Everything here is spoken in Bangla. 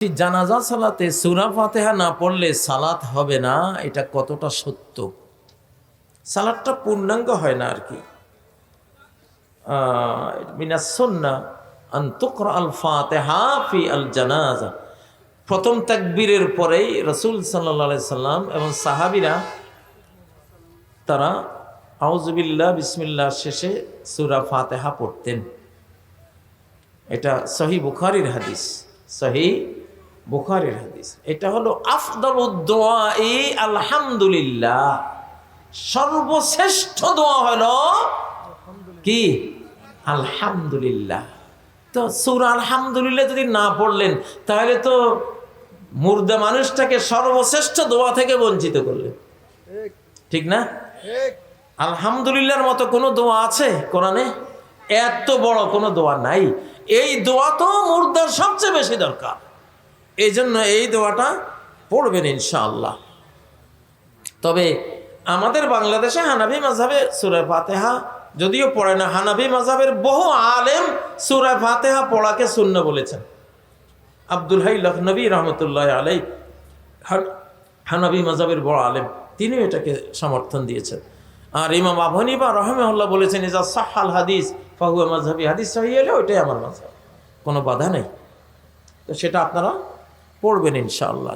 জানাজা সালাতে সূরা ফাতিহা না পড়লে সালাত হবে না, এটা কতটা সত্য? সালাতটা পূর্ণাঙ্গ হয় না আর কি। মিনাস সুন্নাহ আন তুকরা আল ফাতিহা ফি আল জানাজা। প্রথম তাকবীরের পরেই রাসূল সাল্লাল্লাহু আলাইহি সাল্লাম এবং সাহাবীরা তারা আউযু বিল্লাহ বিসমিল্লাহ শেষে সূরা ফাতিহা পড়তেন। এটা সহিহ বুখারীর হাদিস, সহিহ বুখারীর হাদিস। এটা হলো আফদালুদ দুআই আলহামদুলিল্লাহ, সর্বশ্রেষ্ঠ দোয়া হলো কি? আলহামদুলিল্লাহ। তো সূরা আলহামদুলিল্লাহ যদি না পড়লেন তাহলে তো মুর্দা মানুষটাকে সর্বশ্রেষ্ঠ দোয়া থেকে বঞ্চিত করলেন, ঠিক না? আলহামদুলিল্লাহর মতো কোনো দোয়া আছে কোরআনে? এত বড় কোনো দোয়া নাই। এই দোয়া তো মুর্দার সবচেয়ে বেশি দরকার, এই জন্য এই দোয়াটা পড়বেন ইনশাআল্লাহ। তবে আমাদের বাংলাদেশে হানাফি মাযহাবে সূরা ফাতিহা যদিও পড়ে না, হানাফি মাযহাবের বহু আলেম সূরা ফাতিহা পড়াকে সুন্নাহ বলেছেন। আব্দুল হাই লখনবী রহমতুল্লাহ আলাইহি হানাফি মাযহাবের বড় আলেম, তিনিও এটাকে সমর্থন দিয়েছেন। আর ইমাম আবু হানিফা রাহিমাহুল্লাহ বলেছেন ইজা সাহহাল হাদিস ফাহুয়া মাযহাবি, হাদিস সহিহ হলে ওইটাই আমার মাযহাব, কোনো বাধা নেই। তো সেটা আপনারা পড়বেন ইনশাআল্লাহ।